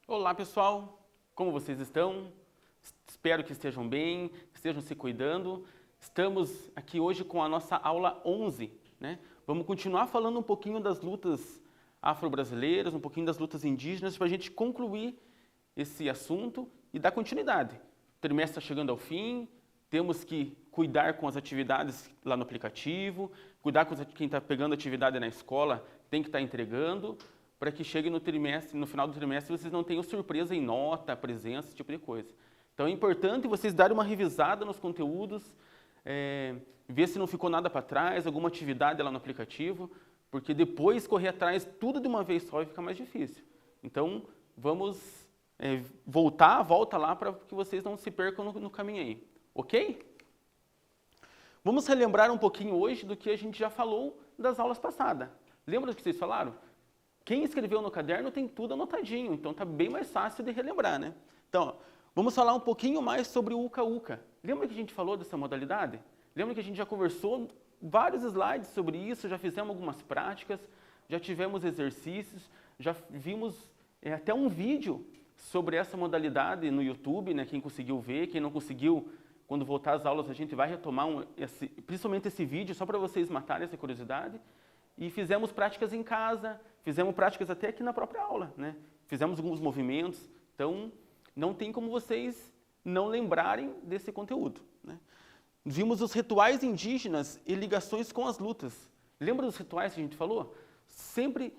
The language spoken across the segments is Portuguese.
Olá pessoal, como vocês estão? Espero que estejam bem, que estejam se cuidando. Estamos aqui hoje com a nossa aula 11, né? Vamos continuar falando um pouquinho das lutas afro-brasileiras, um pouquinho das lutas indígenas, para a gente concluir esse assunto e dar continuidade. O trimestre está chegando ao fim, temos que cuidar com as atividades lá no aplicativo, cuidar com quem está pegando atividade na escola, tem que estar entregando, para que chegue no trimestre, no final do trimestre, vocês não tenham surpresa em nota, presença, esse tipo de coisa. Então é importante vocês darem uma revisada nos conteúdos, ver se não ficou nada para trás, alguma atividade lá no aplicativo, porque depois correr atrás tudo de uma vez só vai ficar mais difícil. Então vamos volta lá para que vocês não se percam no caminho aí, ok? Vamos relembrar um pouquinho hoje do que a gente já falou das aulas passadas. Lembra do que vocês falaram? Quem escreveu no caderno tem tudo anotadinho, então está bem mais fácil de relembrar, né? Então, ó, vamos falar um pouquinho mais sobre o Uka-Uka. Lembra que a gente falou dessa modalidade? Lembra que a gente já conversou vários slides sobre isso, já fizemos algumas práticas, já tivemos exercícios, já vimos até um vídeo sobre essa modalidade no YouTube, né? Quem conseguiu ver, quem não conseguiu, quando voltar às aulas a gente vai retomar principalmente esse vídeo, só para vocês matarem essa curiosidade. E fizemos práticas em casa, fizemos práticas até aqui na própria aula, né? Fizemos alguns movimentos, então não tem como vocês não lembrarem desse conteúdo, né? Vimos os rituais indígenas e ligações com as lutas. Lembra dos rituais que a gente falou? Sempre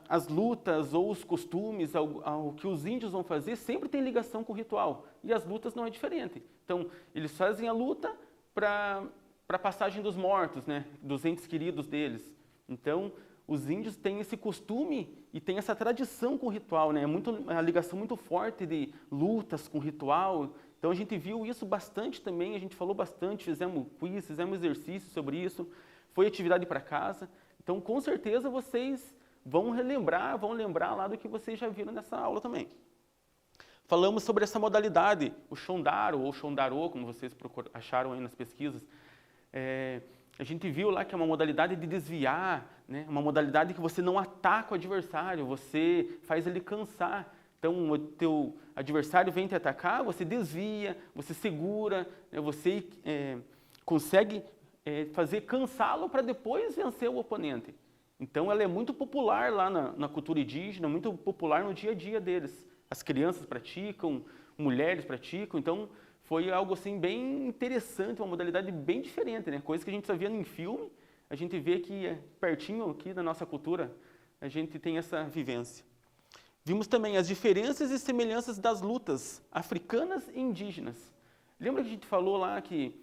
as lutas ou os costumes, o que os índios vão fazer, sempre tem ligação com o ritual. E as lutas não é diferente. Então, eles fazem a luta para a passagem dos mortos, né? Dos entes queridos deles. Então, os índios têm esse costume e têm essa tradição com o ritual, né? É uma ligação muito forte de lutas com ritual. Então, a gente viu isso bastante também, a gente falou bastante, fizemos quiz, fizemos exercícios sobre isso, foi atividade para casa. Então, com certeza, vocês vão lembrar lá do que vocês já viram nessa aula também. Falamos sobre essa modalidade, o Shondaro ou Shondaro, como vocês acharam aí nas pesquisas. A gente viu lá que é uma modalidade de desviar, né? Uma modalidade que você não ataca o adversário, você faz ele cansar. Então, o teu adversário vem te atacar, você desvia, você segura, né? Você consegue fazer cansá-lo para depois vencer o oponente. Então, ela é muito popular lá na cultura indígena, muito popular no dia a dia deles. As crianças praticam, mulheres praticam, então foi algo assim bem interessante, uma modalidade bem diferente, né? Coisa que a gente só via em filme, a gente vê que pertinho aqui da nossa cultura, a gente tem essa vivência. Vimos também as diferenças e semelhanças das lutas africanas e indígenas. Lembra que a gente falou lá que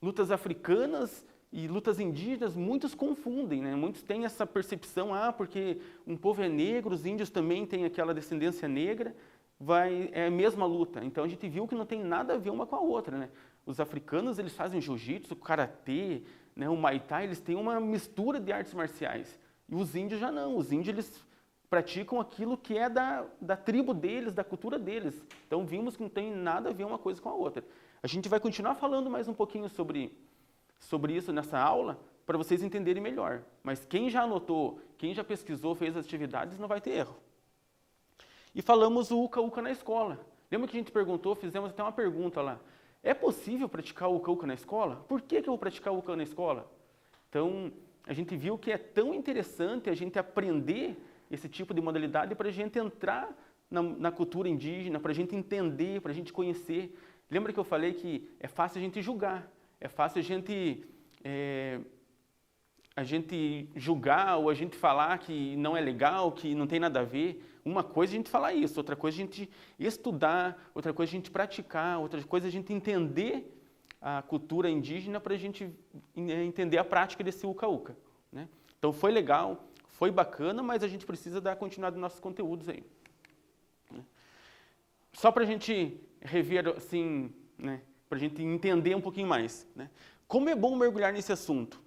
lutas africanas e lutas indígenas, muitos confundem, né? Muitos têm essa percepção, porque um povo é negro, os índios também têm aquela descendência negra, é a mesma luta. Então a gente viu que não tem nada a ver uma com a outra, né? Os africanos, eles fazem jiu-jitsu, karatê, né? O muay thai, eles têm uma mistura de artes marciais. E os índios já não, os índios eles praticam aquilo que é da tribo deles, da cultura deles. Então vimos que não tem nada a ver uma coisa com a outra. A gente vai continuar falando mais um pouquinho sobre isso nessa aula, para vocês entenderem melhor. Mas quem já anotou, quem já pesquisou, fez as atividades, não vai ter erro. E falamos o Uka-Uka na escola. Lembra que a gente perguntou, fizemos até uma pergunta lá. É possível praticar o Uka-Uka na escola? Por que eu vou praticar o Uka na escola? Então, a gente viu que é tão interessante a gente aprender esse tipo de modalidade para a gente entrar na cultura indígena, para a gente entender, para a gente conhecer. Lembra que eu falei que é fácil a gente julgar, é fácil a gente julgar ou a gente falar que não é legal, que não tem nada a ver. Uma coisa é a gente falar isso, outra coisa é a gente estudar, outra coisa é a gente praticar, outra coisa é a gente entender a cultura indígena para a gente entender a prática desse Uka-Uka, né? Então foi legal, foi bacana, mas a gente precisa dar continuidade nos nossos conteúdos aí, né? Só para a gente rever assim, né? Para a gente entender um pouquinho mais, né? Como é bom mergulhar nesse assunto.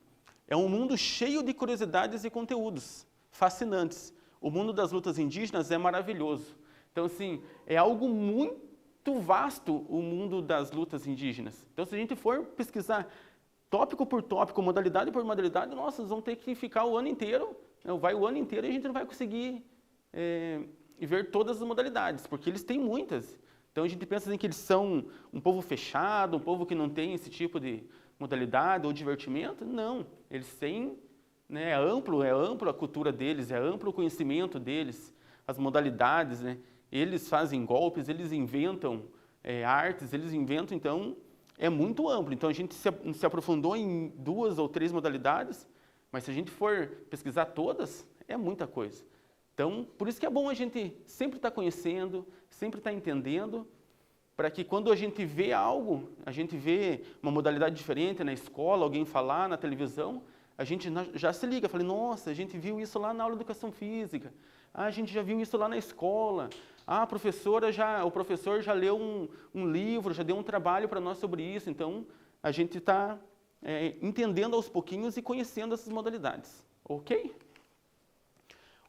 É um mundo cheio de curiosidades e conteúdos fascinantes. O mundo das lutas indígenas é maravilhoso. Então, assim, é algo muito vasto o mundo das lutas indígenas. Então, se a gente for pesquisar tópico por tópico, modalidade por modalidade, nossa, nós vamos ter que ficar o ano inteiro, né? Vai o ano inteiro e a gente não vai conseguir ver todas as modalidades, porque eles têm muitas. Então a gente pensa assim, que eles são um povo fechado, um povo que não tem esse tipo de modalidade ou divertimento. Não, eles têm, né, é amplo a cultura deles, é amplo o conhecimento deles, as modalidades, né? Eles fazem golpes, eles inventam artes, eles inventam, então é muito amplo. Então a gente se aprofundou em 2 ou 3 modalidades, mas se a gente for pesquisar todas, é muita coisa. Então, por isso que é bom a gente sempre estar conhecendo, sempre estar entendendo, para que quando a gente vê algo, a gente vê uma modalidade diferente na escola, alguém falar na televisão, a gente já se liga, fala, nossa, a gente viu isso lá na aula de educação física, a gente já viu isso lá na escola, o professor já leu um livro, já deu um trabalho para nós sobre isso, então a gente está entendendo aos pouquinhos e conhecendo essas modalidades, ok?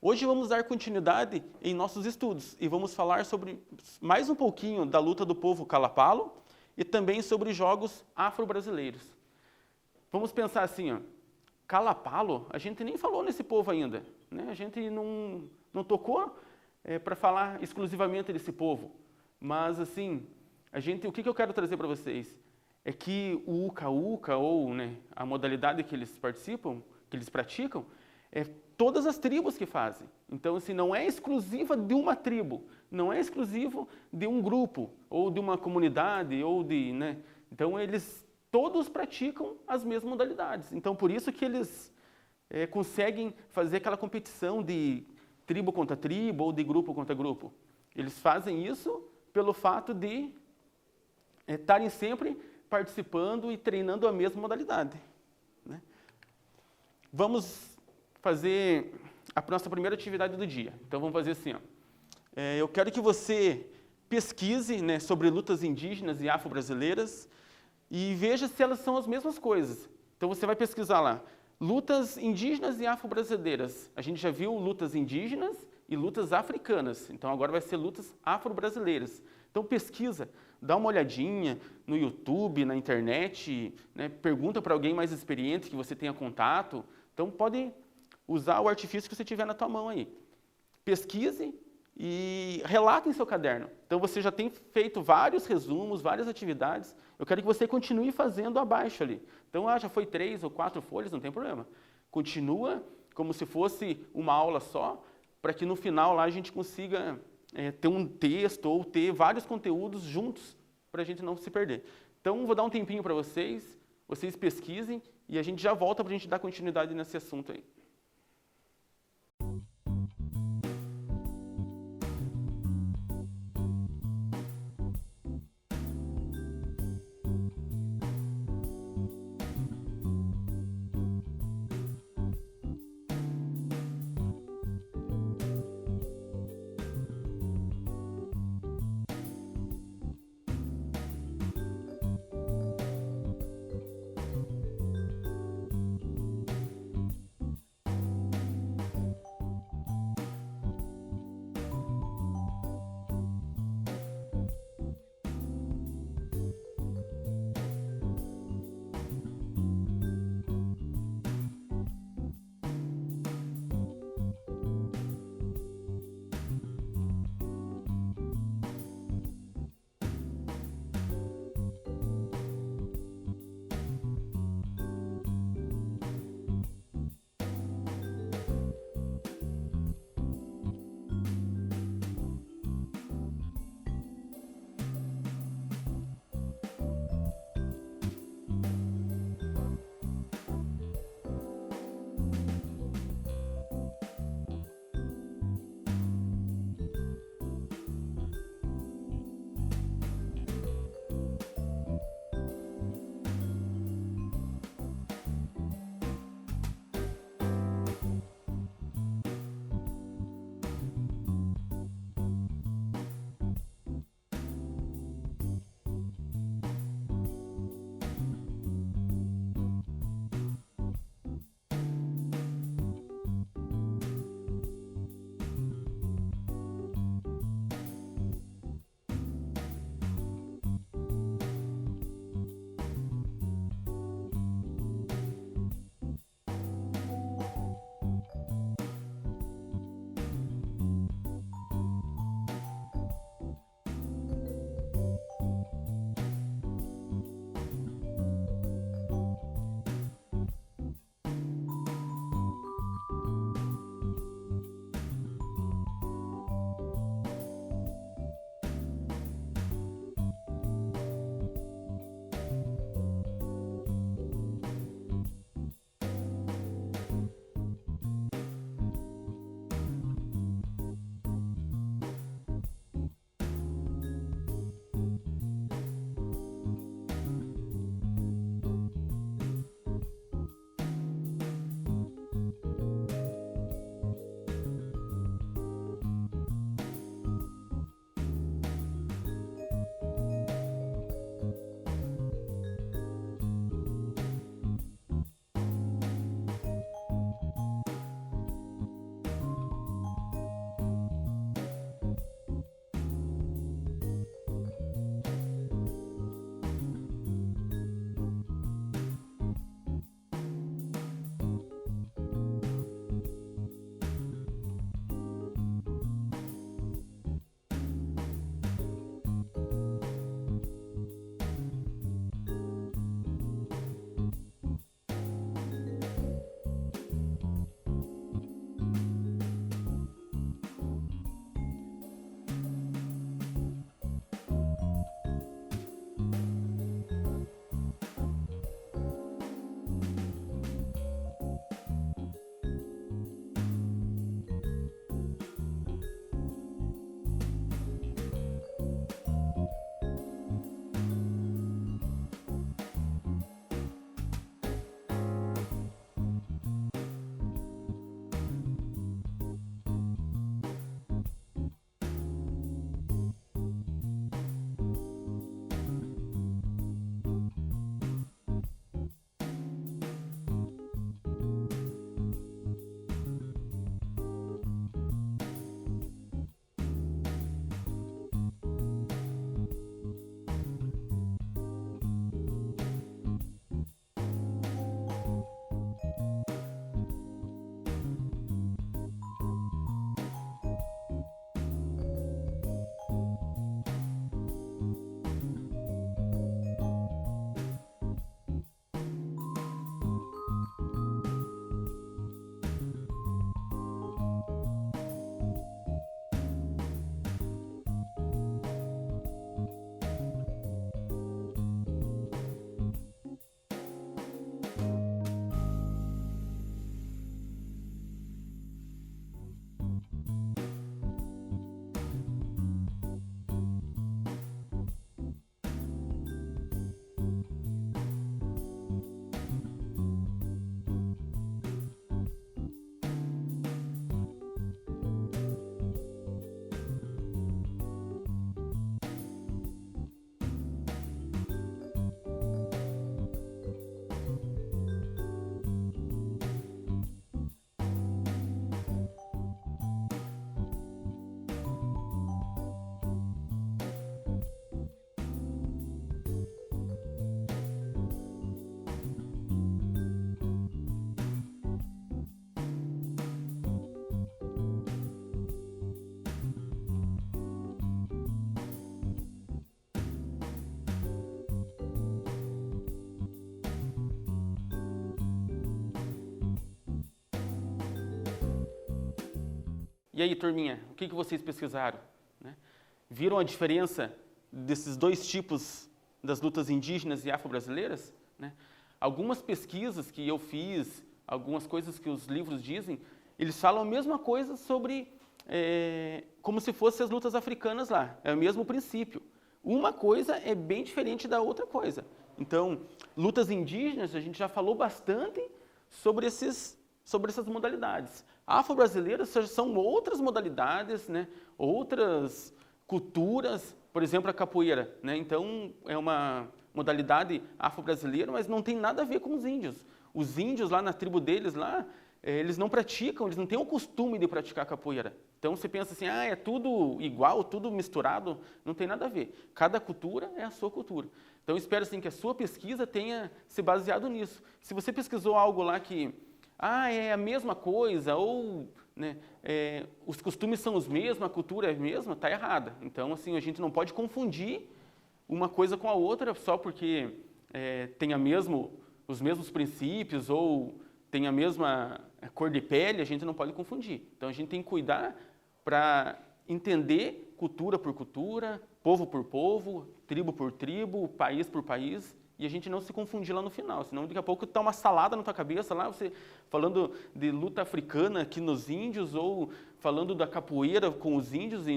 Hoje vamos dar continuidade em nossos estudos e vamos falar sobre mais um pouquinho da luta do povo Kalapalo e também sobre jogos afro-brasileiros. Vamos pensar assim, ó, Kalapalo, a gente nem falou nesse povo ainda, né? A gente não tocou para falar exclusivamente desse povo, mas assim, o que eu quero trazer para vocês é que o Uka-Uka, ou, né, a modalidade que eles participam, que eles praticam, todas as tribos que fazem. Então, assim, não é exclusiva de uma tribo, não é exclusivo de um grupo, ou de uma comunidade, ou de, né? Então, eles todos praticam as mesmas modalidades. Então, por isso que eles conseguem fazer aquela competição de tribo contra tribo, ou de grupo contra grupo. Eles fazem isso pelo fato de estarem sempre participando e treinando a mesma modalidade, né? Vamos fazer a nossa primeira atividade do dia. Então vamos fazer assim, ó. Eu quero que você pesquise, né, sobre lutas indígenas e afro-brasileiras e veja se elas são as mesmas coisas. Então você vai pesquisar lá, lutas indígenas e afro-brasileiras. A gente já viu lutas indígenas e lutas africanas, então agora vai ser lutas afro-brasileiras. Então pesquisa, dá uma olhadinha no YouTube, na internet, né, pergunta para alguém mais experiente que você tenha contato. Então pode usar o artifício que você tiver na tua mão aí. Pesquise e relate em seu caderno. Então você já tem feito vários resumos, várias atividades. Eu quero que você continue fazendo abaixo ali. Então, já foi 3 ou 4 folhas, não tem problema. Continua como se fosse uma aula só, para que no final lá a gente consiga ter um texto ou ter vários conteúdos juntos, para a gente não se perder. Então, vou dar um tempinho para vocês pesquisem e a gente já volta para a gente dar continuidade nesse assunto aí. E aí, turminha, o que vocês pesquisaram? Né? Viram a diferença desses dois tipos das lutas indígenas e afro-brasileiras? Né? Algumas pesquisas que eu fiz, algumas coisas que os livros dizem, eles falam a mesma coisa sobre, como se fossem as lutas africanas lá. É o mesmo princípio. Uma coisa é bem diferente da outra coisa. Então, lutas indígenas, a gente já falou bastante sobre essas modalidades. Afro-brasileiras são outras modalidades, né? Outras culturas, por exemplo, a capoeira. Né? Então, é uma modalidade afro-brasileira, mas não tem nada a ver com os índios. Os índios lá na tribo deles, lá, eles não praticam, eles não têm o costume de praticar capoeira. Então, você pensa assim, é tudo igual, tudo misturado, não tem nada a ver. Cada cultura é a sua cultura. Então, espero assim, que a sua pesquisa tenha se baseado nisso. Se você pesquisou algo lá que, é a mesma coisa, ou né, os costumes são os mesmos, a cultura é a mesma, está errada. Então, assim, a gente não pode confundir uma coisa com a outra só porque tem os mesmos princípios ou tem a mesma cor de pele, a gente não pode confundir. Então, a gente tem que cuidar para entender cultura por cultura, povo por povo, tribo por tribo, país por país, e a gente não se confundir lá no final, senão daqui a pouco está uma salada na tua cabeça lá, você falando de luta africana aqui nos índios, ou falando da capoeira com os índios, e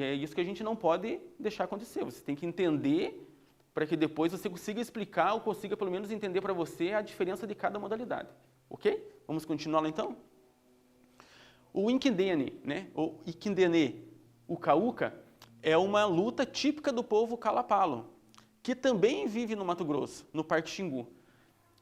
é isso que a gente não pode deixar acontecer. Você tem que entender para que depois você consiga explicar ou consiga pelo menos entender para você a diferença de cada modalidade. Ok? Vamos continuar lá então? O Inkindene, né? O Ikindene, o Cauca, é uma luta típica do povo Kalapalo, que também vive no Mato Grosso, no Parque Xingu.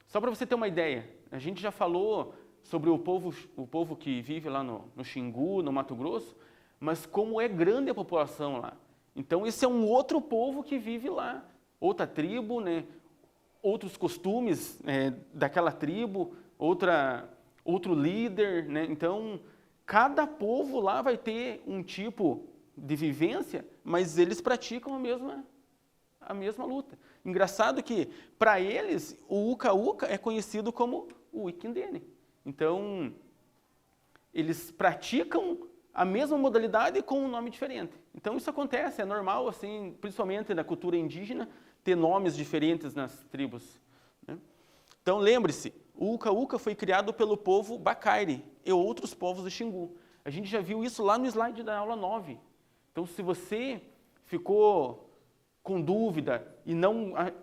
Só para você ter uma ideia, a gente já falou sobre o povo que vive lá no Xingu, no Mato Grosso, mas como é grande a população lá. Então, esse é um outro povo que vive lá, outra tribo, né? Outros costumes daquela tribo, outro líder. Né? Então, cada povo lá vai ter um tipo de vivência, mas eles praticam a mesma luta. Engraçado que, para eles, o Uka-Uka é conhecido como o Ikindene. Então, eles praticam a mesma modalidade com um nome diferente. Então, isso acontece, é normal, assim, principalmente na cultura indígena, ter nomes diferentes nas tribos. Né? Então, lembre-se, o Uka-Uka foi criado pelo povo Bakaire e outros povos do Xingu. A gente já viu isso lá no slide da aula 9. Então, se você ficou com dúvida e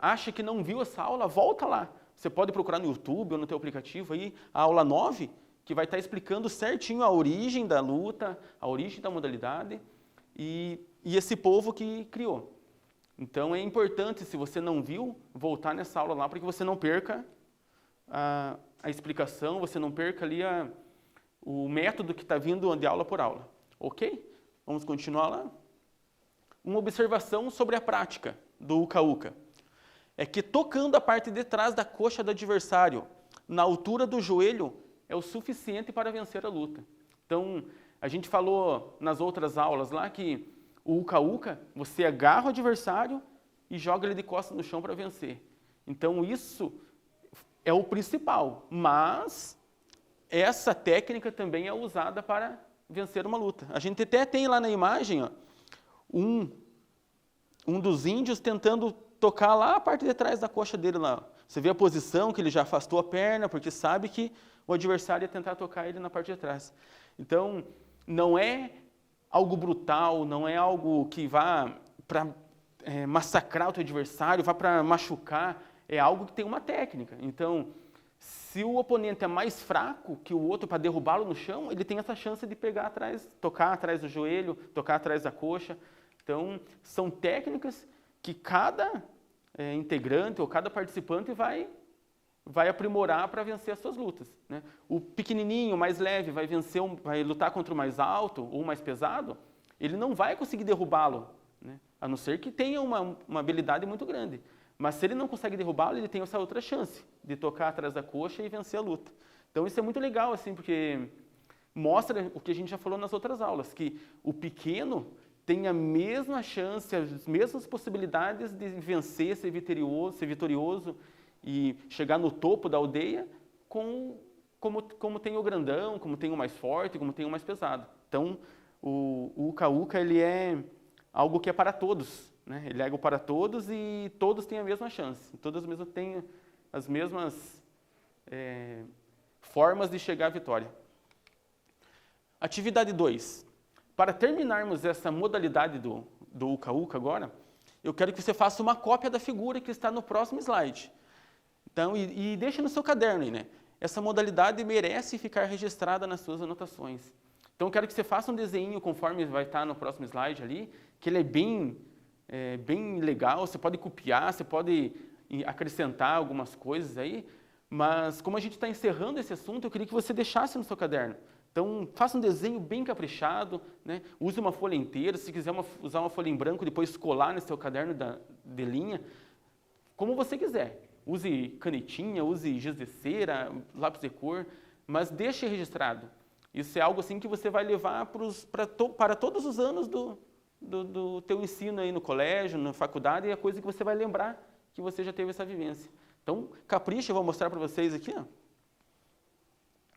acha que não viu essa aula, volta lá. Você pode procurar no YouTube ou no teu aplicativo aí, a aula 9, que vai estar explicando certinho a origem da luta, a origem da modalidade e esse povo que criou. Então, é importante, se você não viu, voltar nessa aula lá, para que você não perca a explicação, você não perca ali o método que está vindo de aula por aula. Ok? Vamos continuar lá? Uma observação sobre a prática do Uka-Uka é que tocando a parte de trás da coxa do adversário, na altura do joelho, é o suficiente para vencer a luta. Então, a gente falou nas outras aulas lá que o Uka-Uka, você agarra o adversário e joga ele de costas no chão para vencer. Então, isso é o principal, mas essa técnica também é usada para vencer uma luta. A gente até tem lá na imagem, ó, um dos índios tentando tocar lá a parte de trás da coxa dele lá. Você vê a posição que ele já afastou a perna, porque sabe que o adversário ia tentar tocar ele na parte de trás. Então, não é algo brutal, não é algo que vá para massacrar o teu adversário, vá para machucar, é algo que tem uma técnica. Então, se o oponente é mais fraco que o outro para derrubá-lo no chão, ele tem essa chance de pegar atrás, tocar atrás do joelho, tocar atrás da coxa. Então, são técnicas que cada integrante ou cada participante vai aprimorar para vencer as suas lutas. Né? O pequenininho, mais leve, vai lutar contra o mais alto ou mais pesado, ele não vai conseguir derrubá-lo, né? A não ser que tenha uma habilidade muito grande. Mas se ele não consegue derrubá-lo, ele tem essa outra chance de tocar atrás da coxa e vencer a luta. Então isso é muito legal, assim, porque mostra o que a gente já falou nas outras aulas, que o pequeno tem a mesma chance, as mesmas possibilidades de vencer, ser vitorioso e chegar no topo da aldeia como tem o grandão, como tem o mais forte, como tem o mais pesado. Então, o Uka-Uka, ele é algo que é para todos, né? Ele é algo para todos e todos têm a mesma chance. Todos mesmo têm as mesmas formas de chegar à vitória. Atividade 2. Para terminarmos essa modalidade do Uka-Uka agora, eu quero que você faça uma cópia da figura que está no próximo slide. Então, e deixe no seu caderno aí, né? Essa modalidade merece ficar registrada nas suas anotações. Então, eu quero que você faça um desenho conforme vai estar no próximo slide ali, que ele é bem legal, você pode copiar, você pode acrescentar algumas coisas aí, mas como a gente está encerrando esse assunto, eu queria que você deixasse no seu caderno. Então, faça um desenho bem caprichado, né? Use uma folha inteira, se quiser usar uma folha em branco, depois colar no seu caderno de linha, como você quiser. Use canetinha, use giz de cera, lápis de cor, mas deixe registrado. Isso é algo assim que você vai levar para todos os anos do teu ensino aí no colégio, na faculdade, e é coisa que você vai lembrar que você já teve essa vivência. Então, capricha, eu vou mostrar para vocês aqui, ó,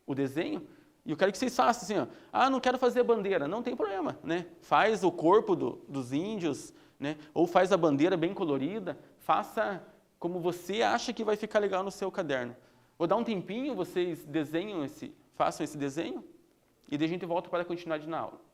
o desenho. E eu quero que vocês façam assim, ó, não quero fazer a bandeira, não tem problema, né? Faz o corpo dos índios, né? Ou faz a bandeira bem colorida, faça como você acha que vai ficar legal no seu caderno. Vou dar um tempinho, vocês façam esse desenho, e daí a gente volta para continuar na aula.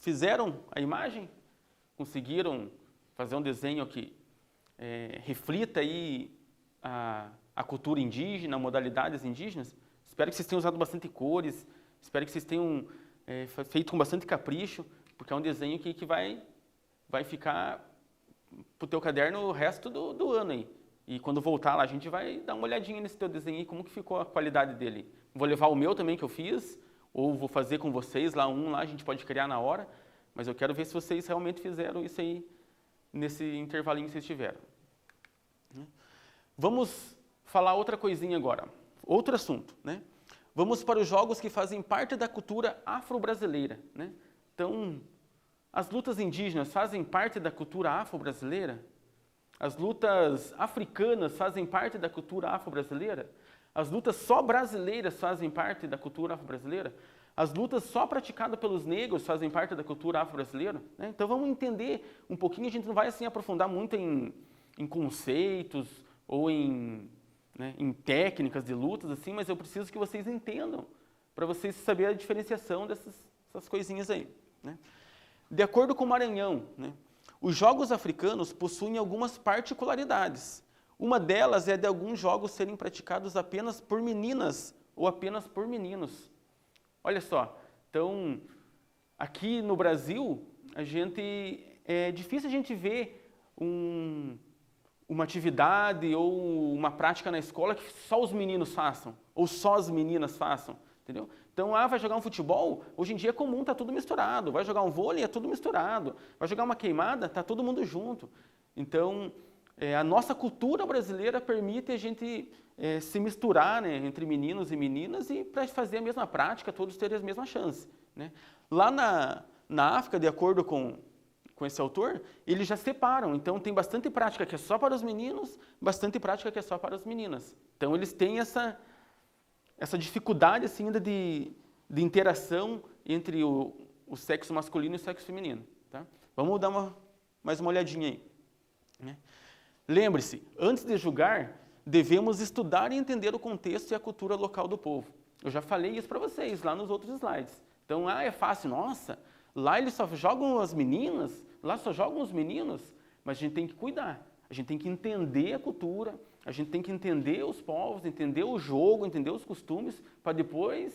fizeram a imagem? Conseguiram fazer um desenho que reflita aí a cultura indígena, modalidades indígenas? Espero que vocês tenham usado bastante cores, espero que vocês tenham feito com bastante capricho, porque é um desenho que vai ficar para o teu caderno o resto do ano aí. E quando voltar lá, a gente vai dar uma olhadinha nesse teu desenho aí, como que ficou a qualidade dele. Vou levar o meu também que eu fiz, ou vou fazer com vocês lá a gente pode criar na hora, mas eu quero ver se vocês realmente fizeram isso aí nesse intervalinho que vocês tiveram. Vamos falar outra coisinha agora, outro assunto, né? Vamos para os jogos que fazem parte da cultura afro-brasileira, né? Então, as lutas indígenas fazem parte da cultura afro-brasileira? As lutas africanas fazem parte da cultura afro-brasileira? As lutas só brasileiras fazem parte da cultura afro-brasileira? As lutas só praticadas pelos negros fazem parte da cultura afro-brasileira? Né? Então vamos entender um pouquinho, a gente não vai assim aprofundar muito em conceitos ou em técnicas de lutas, assim, mas eu preciso que vocês entendam, para vocês saberem a diferenciação dessas coisinhas aí. Né? De acordo com o Maranhão, né, os jogos africanos possuem algumas particularidades. Uma delas é de alguns jogos serem praticados apenas por meninas ou apenas por meninos. Olha só, então, aqui no Brasil, é difícil a gente ver uma atividade ou uma prática na escola que só os meninos façam, ou só as meninas façam, entendeu? Então, vai jogar um futebol, hoje em dia é comum, tá tudo misturado. Vai jogar um vôlei, é tudo misturado. Vai jogar uma queimada, tá todo mundo junto. Então, a nossa cultura brasileira permite a gente se misturar, né, entre meninos e meninas e para fazer a mesma prática, todos terem a mesma chance. Né? Lá na África, de acordo com esse autor, eles já separam. Então, tem bastante prática que é só para os meninos, bastante prática que é só para as meninas. Então, eles têm essa dificuldade assim, ainda de interação entre o sexo masculino e o sexo feminino. Tá? Vamos dar mais uma olhadinha aí. Né? Lembre-se, antes de julgar, devemos estudar e entender o contexto e a cultura local do povo. Eu já falei isso para vocês lá nos outros slides. Então, é fácil, nossa, lá eles só jogam as meninas, lá só jogam os meninos, mas a gente tem que cuidar, a gente tem que entender a cultura, a gente tem que entender os povos, entender o jogo, entender os costumes, para depois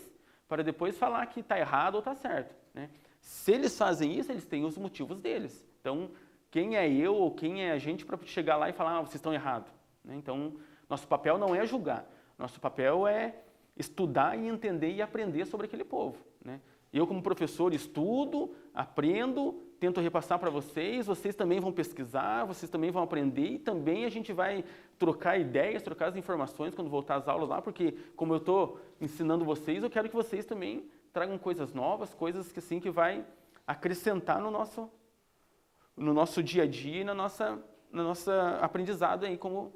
falar que está errado ou está certo. Né? Se eles fazem isso, eles têm os motivos deles. Então, quem é eu ou quem é a gente para chegar lá e falar, vocês estão errados? Né? Então, nosso papel não é julgar, nosso papel é estudar e entender e aprender sobre aquele povo. Né? Eu, como professor, estudo, aprendo, tento repassar para vocês, vocês também vão pesquisar, vocês também vão aprender e também a gente vai trocar ideias, trocar as informações quando voltar às aulas lá, porque como eu estou ensinando vocês, eu quero que vocês também tragam coisas novas, coisas que assim que vai acrescentar no nosso dia a dia e na nossa aprendizado aí como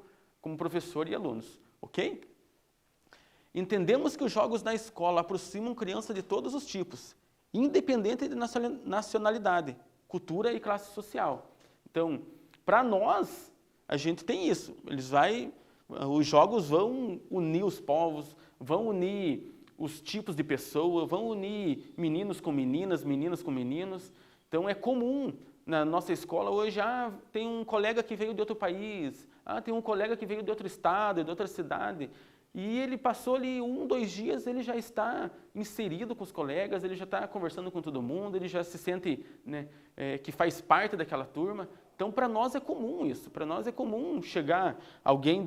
professor e alunos, ok? Entendemos que os jogos na escola aproximam crianças de todos os tipos, independente de nacionalidade, cultura e classe social. Então, para nós, a gente tem isso. Os jogos vão unir os povos, vão unir os tipos de pessoa, vão unir meninos com meninas, meninas com meninos. Então, é comum na nossa escola hoje, tem um colega que veio de outro país, tem um colega que veio de outro estado, de outra cidade. E ele passou ali 1, 2 dias, ele já está inserido com os colegas, ele já está conversando com todo mundo, ele já se sente, né, que faz parte daquela turma. Então, para nós é comum isso. Para nós é comum chegar alguém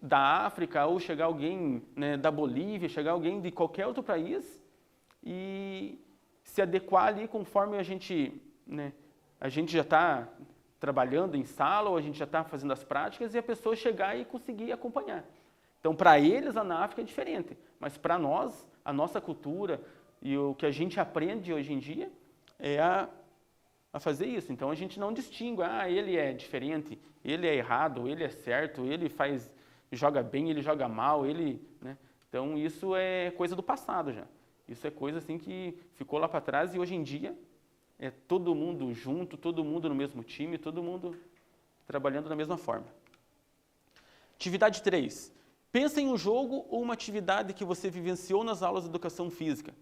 da África ou chegar alguém, né, da Bolívia, chegar alguém de qualquer outro país e se adequar ali conforme a gente já está trabalhando em sala ou a gente já está fazendo as práticas e a pessoa chegar e conseguir acompanhar. Então, para eles, na África é diferente, mas para nós, a nossa cultura e o que a gente aprende hoje em dia é a fazer isso. Então, a gente não distingue, ele é diferente, ele é errado, ele é certo, ele joga bem, ele joga mal, né? Então, isso é coisa do passado já. Isso é coisa assim que ficou lá para trás e hoje em dia é todo mundo junto, todo mundo no mesmo time, todo mundo trabalhando da mesma forma. Atividade 3. Pensa em um jogo ou uma atividade que você vivenciou nas aulas de educação física,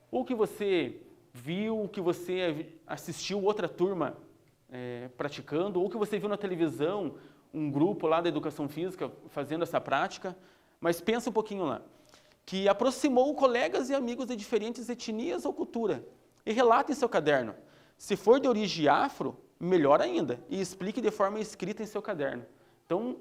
ou que você viu, que você assistiu outra turma praticando, ou que você viu na televisão um grupo lá da educação física fazendo essa prática, mas pensa um pouquinho lá, que aproximou colegas e amigos de diferentes etnias ou cultura, e relata em seu caderno. Se for de origem afro, melhor ainda, e explique de forma escrita em seu caderno. Então,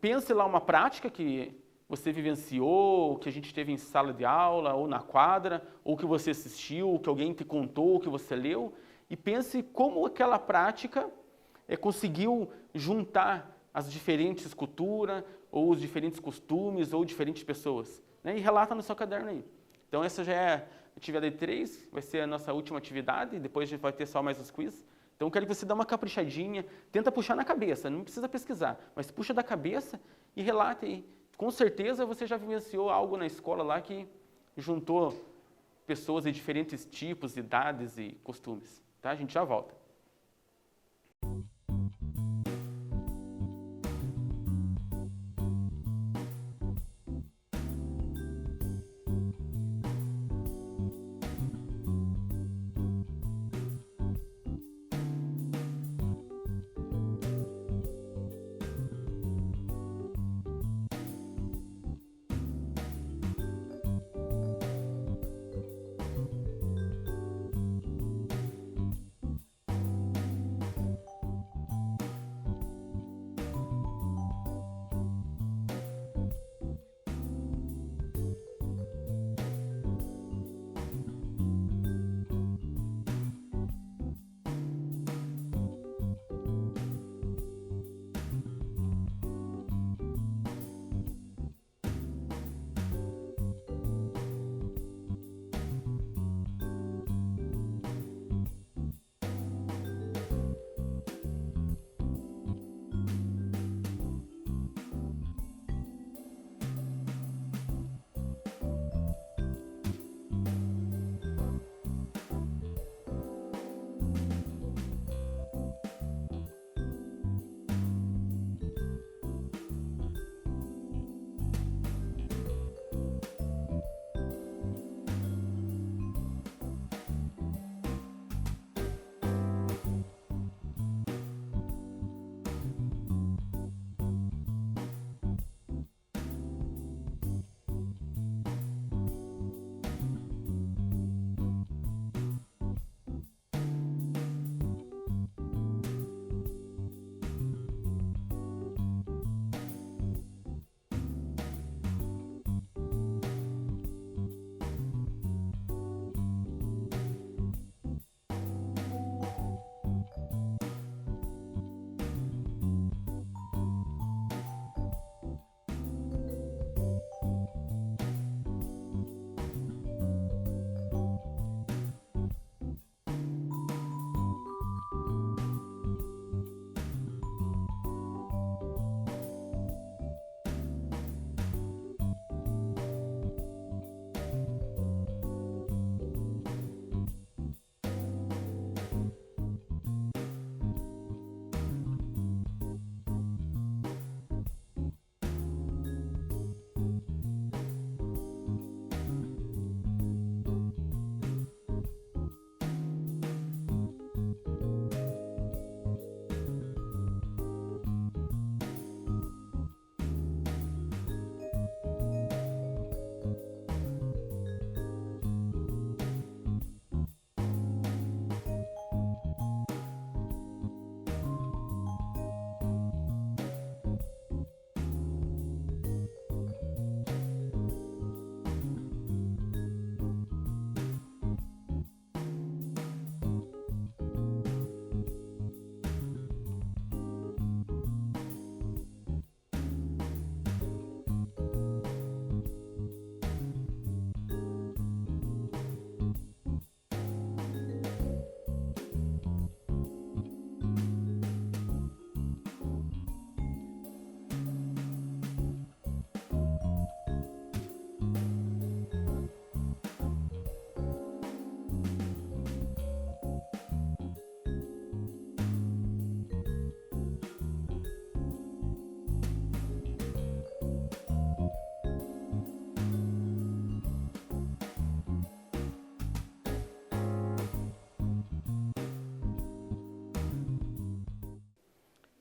pense lá uma prática que você vivenciou, que a gente teve em sala de aula, ou na quadra, ou que você assistiu, que alguém te contou, ou que você leu, e pense como aquela prática conseguiu juntar as diferentes culturas, ou os diferentes costumes, ou diferentes pessoas, né? E relata no seu caderno aí. Então essa já é a atividade 3, vai ser a nossa última atividade, depois a gente vai ter só mais os quiz. Então eu quero que você dê uma caprichadinha, tenta puxar na cabeça, não precisa pesquisar, mas puxa da cabeça e relate aí. Com certeza você já vivenciou algo na escola lá que juntou pessoas de diferentes tipos, idades e costumes. Tá? A gente já volta.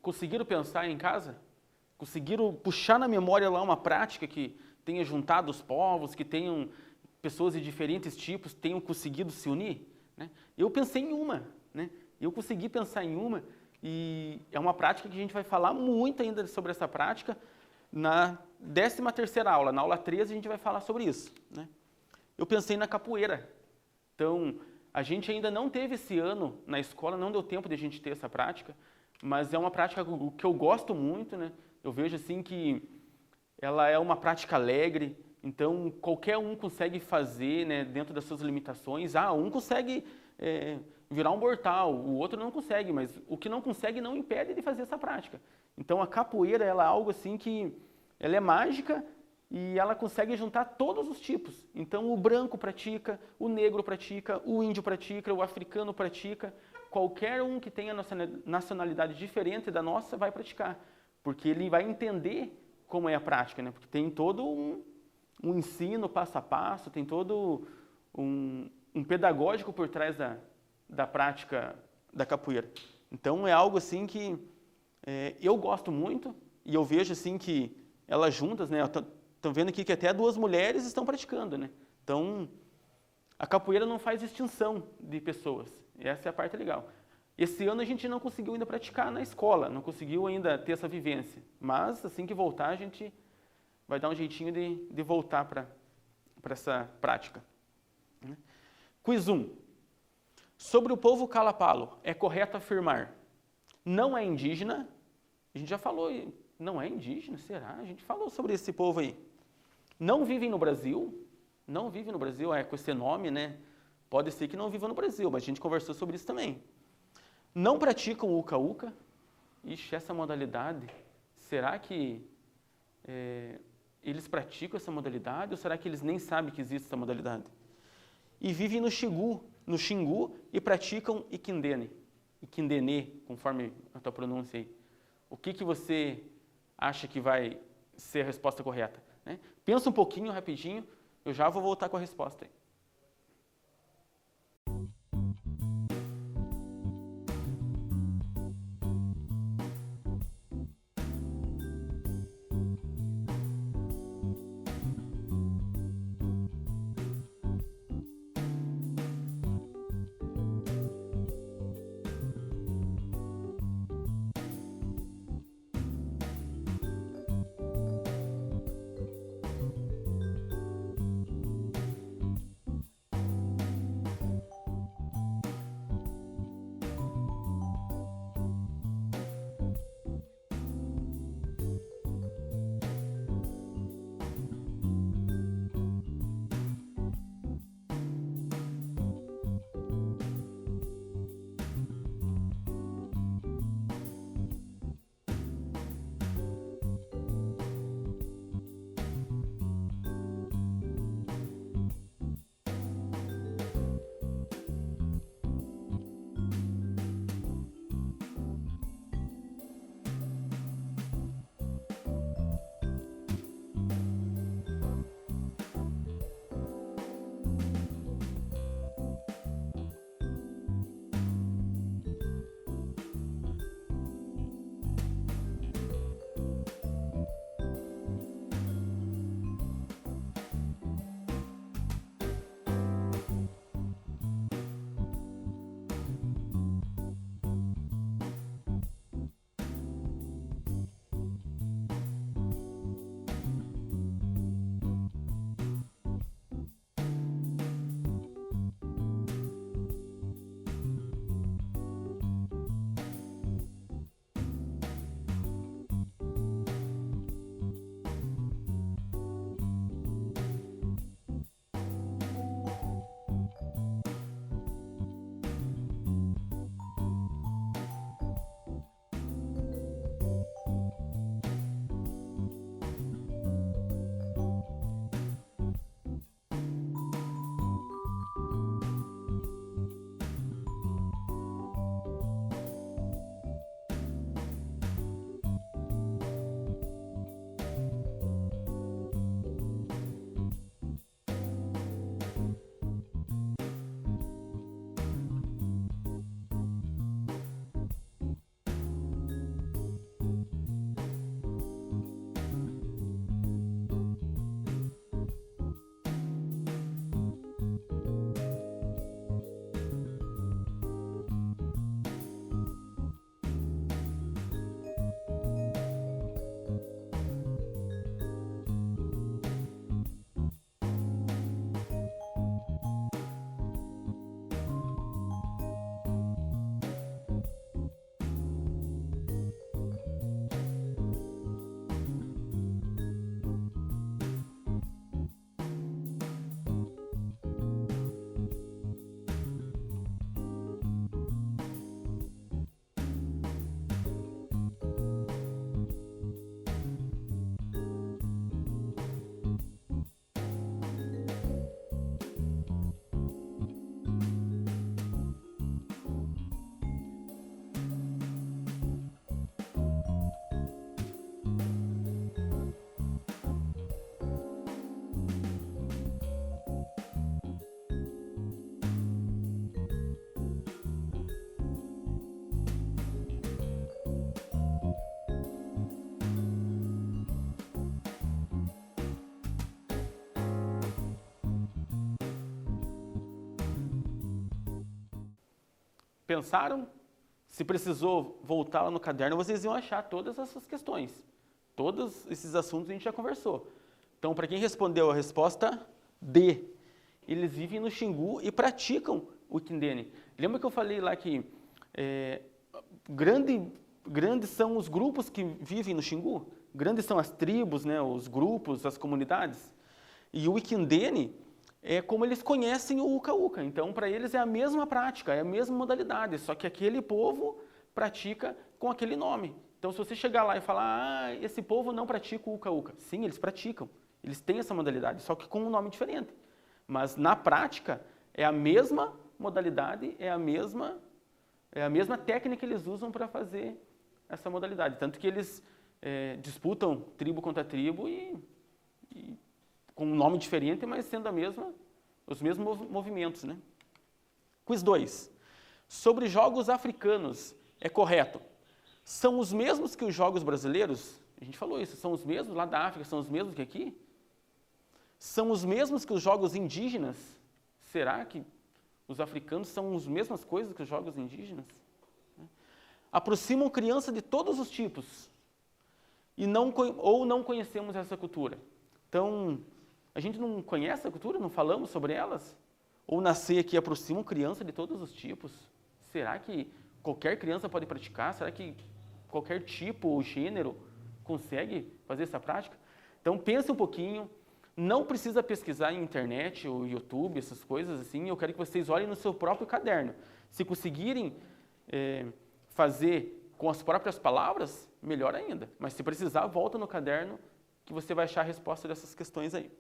conseguiram pensar em casa? Conseguiram puxar na memória lá uma prática que tenha juntado os povos, que tenham pessoas de diferentes tipos, tenham conseguido se unir? Né? Eu pensei em uma, né? Eu consegui pensar em uma, e é uma prática que a gente vai falar muito ainda sobre essa prática na 13ª aula. Na aula 13 a gente vai falar sobre isso, né? Eu pensei na capoeira. Então, a gente ainda não teve esse ano na escola, não deu tempo de a gente ter essa prática, mas é uma prática que eu gosto muito, né? Eu vejo assim que ela é uma prática alegre, então qualquer um consegue fazer, né, dentro das suas limitações. Um consegue virar um mortal, o outro não consegue, mas o que não consegue não impede de fazer essa prática. Então a capoeira ela é algo assim que ela é mágica e ela consegue juntar todos os tipos. Então o branco pratica, o negro pratica, o índio pratica, o africano pratica. Qualquer um que tenha nacionalidade diferente da nossa vai praticar, porque ele vai entender como é a prática, né? Porque tem todo um ensino passo a passo, tem todo um pedagógico por trás da prática da capoeira. Então é algo assim que eu gosto muito e eu vejo assim que elas juntas, né? Estão vendo aqui que até 2 mulheres estão praticando, né? Então a capoeira não faz distinção de pessoas. Essa é a parte legal. Esse ano a gente não conseguiu ainda praticar na escola, não conseguiu ainda ter essa vivência. Mas assim que voltar a gente vai dar um jeitinho de voltar para essa prática. Quiz 1. Sobre o povo Kalapalo, é correto afirmar: não é indígena? A gente já falou, não é indígena? Será? A gente falou sobre esse povo aí. Não vivem no Brasil? Não vivem no Brasil, com esse nome, né? Pode ser que não vivam no Brasil, mas a gente conversou sobre isso também. Não praticam o uca-uca? Ixi, essa modalidade, será que eles praticam essa modalidade ou será que eles nem sabem que existe essa modalidade? E vivem no Xingu e praticam Iquindene, conforme a tua pronúncia aí. O que você acha que vai ser a resposta correta? Né? Pensa um pouquinho, rapidinho, eu já vou voltar com a resposta aí. pensaram? Se precisou voltar lá no caderno, vocês iam achar todas essas questões. Todos esses assuntos a gente já conversou. Então, para quem respondeu a resposta D, eles vivem no Xingu e praticam o Kindene. Lembra que eu falei lá que grandes são os grupos que vivem no Xingu? Grandes são as tribos, né, os grupos, as comunidades. E o Ikindene é como eles conhecem o Uka-Uka. Então, para eles é a mesma prática, é a mesma modalidade, só que aquele povo pratica com aquele nome. Então, se você chegar lá e falar, esse povo não pratica o Uka-Uka. Sim, eles praticam. Eles têm essa modalidade, só que com um nome diferente. Mas, na prática, é a mesma modalidade, é a mesma técnica que eles usam para fazer essa modalidade. Tanto que eles disputam tribo contra tribo e com um nome diferente, mas sendo os mesmos movimentos, né? Quiz 2. Sobre jogos africanos, é correto? São os mesmos que os jogos brasileiros? A gente falou isso, são os mesmos lá da África, são os mesmos que aqui? São os mesmos que os jogos indígenas? Será que os africanos são as mesmas coisas que os jogos indígenas? Aproximam criança de todos os tipos ou não conhecemos essa cultura. Então, a gente não conhece a cultura, não falamos sobre elas? Ou nascer aqui aproximam criança de todos os tipos? Será que qualquer criança pode praticar? Será que qualquer tipo ou gênero consegue fazer essa prática? Então, pense um pouquinho. Não precisa pesquisar em internet ou YouTube, essas coisas assim. Eu quero que vocês olhem no seu próprio caderno. Se conseguirem fazer com as próprias palavras, melhor ainda. Mas se precisar, volta no caderno que você vai achar a resposta dessas questões aí.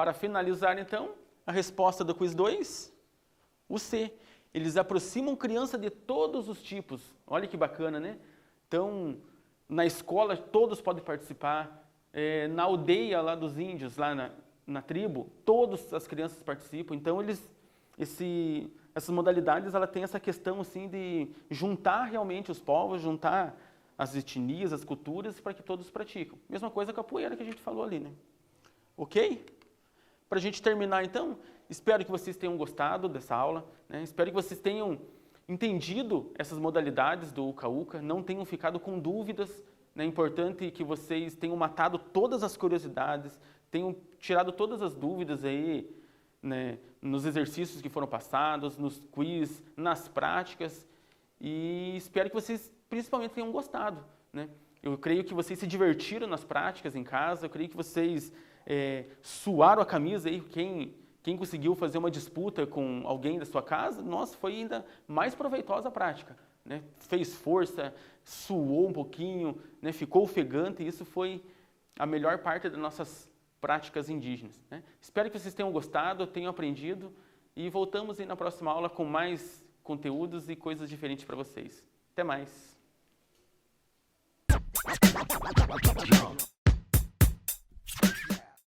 Para finalizar, então, a resposta do quiz 2, o C. Eles aproximam criança de todos os tipos. Olha que bacana, né? Então, na escola, todos podem participar. Na aldeia lá dos índios, lá na tribo, todas as crianças participam. Então, essas modalidades, ela tem essa questão assim, de juntar realmente os povos, juntar as etnias, as culturas, para que todos praticam. Mesma coisa com a capoeira que a gente falou ali, né? Ok? Para a gente terminar, então, espero que vocês tenham gostado dessa aula, né? Espero que vocês tenham entendido essas modalidades do Uka-Uka, não tenham ficado com dúvidas. É importante que vocês tenham matado todas as curiosidades, tenham tirado todas as dúvidas aí, né, nos exercícios que foram passados, nos quiz, nas práticas, e espero que vocês principalmente tenham gostado, né? Eu creio que vocês se divertiram nas práticas em casa, eu creio que vocês suaram a camisa aí, quem conseguiu fazer uma disputa com alguém da sua casa, nossa, foi ainda mais proveitosa a prática, né? Fez força, suou um pouquinho, né? Ficou ofegante, e isso foi a melhor parte das nossas práticas indígenas, né? Espero que vocês tenham gostado, tenham aprendido, e voltamos aí na próxima aula com mais conteúdos e coisas diferentes para vocês. Até mais!